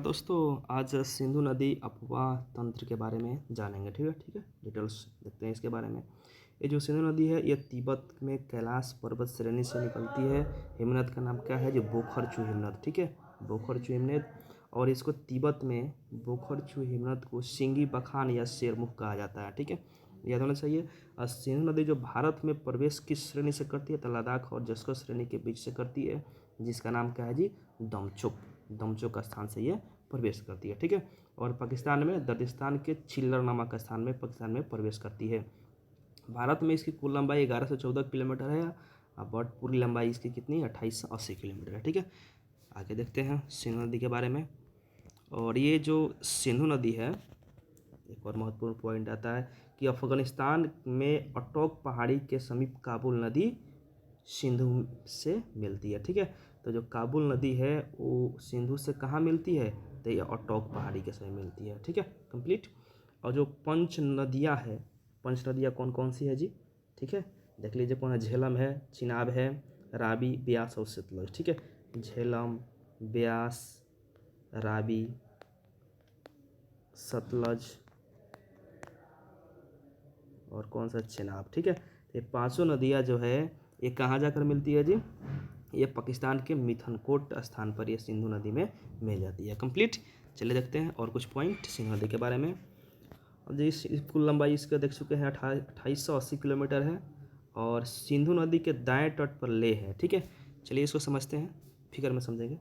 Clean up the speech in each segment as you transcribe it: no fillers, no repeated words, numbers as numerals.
दोस्तों आज सिंधु नदी अपवाह तंत्र के बारे में जानेंगे। ठीक है, डिटेल्स देखते हैं इसके बारे में। ये जो सिंधु नदी है ये तिब्बत में कैलाश पर्वत श्रेणी से निकलती है। हिमनद का नाम क्या है जो बोखरचू हिमनद। ठीक है, बोखरचू हिमनद। और इसको तिब्बत में बोखरचू हिमनद को सिंगी बखान या शेरमुख कहा जाता है। ठीक है, याद होना चाहिए। और सिंधु नदी जो भारत में प्रवेश किस श्रेणी से करती है तो लद्दाख और जस्कर श्रेणी के बीच से करती है, जिसका नाम क्या है जी, दमचोक स्थान से ये प्रवेश करती है। ठीक है, और पाकिस्तान में दर्दिस्तान के चिल्लर नामक स्थान में पाकिस्तान में प्रवेश करती है। भारत में इसकी कुल लंबाई 11 से 14 किलोमीटर है। बट पूरी लंबाई इसकी कितनी, 2880 किलोमीटर है। ठीक है, आगे देखते हैं सिंधु नदी के बारे में। और ये जो सिंधु नदी है, एक और महत्वपूर्ण पॉइंट आता है कि अफगानिस्तान में अटोक पहाड़ी के समीप काबुल नदी सिंधु से मिलती है। ठीक है, तो जो काबुल नदी है वो सिंधु से कहाँ मिलती है, तो ये अटोक पहाड़ी के समीप मिलती है। ठीक है, कंप्लीट। और जो पंच नदियाँ है, पंच नदियाँ कौन कौन सी है जी, ठीक है, देख लीजिए कौन है। झेलम है, चिनाब है, रावी, ब्यास और सतलज। ठीक है, झेलम, ब्यास, रावी, सतलज और कौन सा, चिनाब। ठीक है, ये पांचों नदियाँ जो है ये कहाँ जाकर मिलती है जी, ये पाकिस्तान के मिथनकोट स्थान पर ये सिंधु नदी में मिल जाती है। कंप्लीट। चलिए देखते हैं और कुछ पॉइंट सिंधु नदी के बारे में। अब जी कुल लंबाई इसका देख चुके हैं 2880 किलोमीटर है। और सिंधु नदी के दाएं तट पर लेह है। ठीक है, चलिए इसको समझते हैं, फिगर में समझेंगे।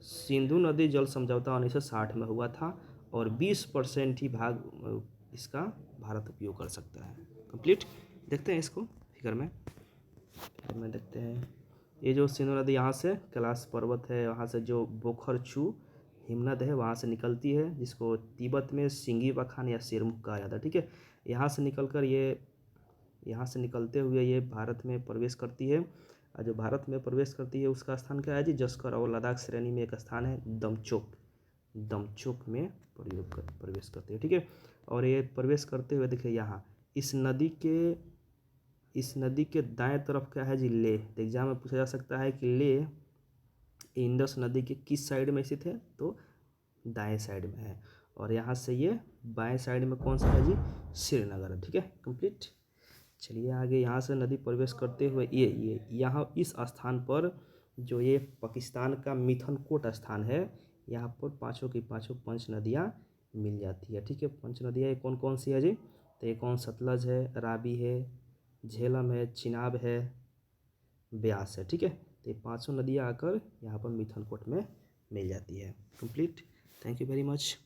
सिंधु नदी जल समझौता 1960 में हुआ था और 20% ही भाग इसका भारत उपयोग कर सकता है। कंप्लीट। देखते हैं इसको फिगर में देखते हैं। ये जो सिंधु नदी यहाँ से कैलाश पर्वत है, वहाँ से जो बोखरचू हिमनद है वहाँ से निकलती है, जिसको तिब्बत में सिंगी बखान या शेरमुख कहा जाता है। ठीक है, यहाँ से निकलते हुए ये भारत में प्रवेश करती है। और जो भारत में प्रवेश करती है उसका स्थान क्या है जी, जस्कर और लद्दाख श्रेणी में एक स्थान है दमचोक में प्रवेश करती है। ठीक है, और ये प्रवेश करते हुए देखिए यहाँ इस नदी के दाएं तरफ क्या है जी, लेह। तो एग्जाम में पूछा जा सकता है कि लेह इंडस नदी के किस साइड में स्थित है, तो दाएं साइड में है। और यहाँ से ये बाएं साइड में कौन सा है जी, श्रीनगर है। ठीक है, कंप्लीट। चलिए आगे, यहाँ से नदी प्रवेश करते हुए ये यहाँ इस स्थान पर जो ये पाकिस्तान का मिथनकोट स्थान है, यहाँ पर पाँचों की पाँचों पंच नदियाँ मिल जाती है। ठीक है, पंच नदियाँ कौन कौन सी है जी, तो ये कौन, सतलज है, रावी है, झेलम है, चिनाब है, ब्यास है। ठीक है, तो ये पाँचों नदियाँ आकर यहाँ पर मिथनकोट में मिल जाती है। Complete. Thank you very much.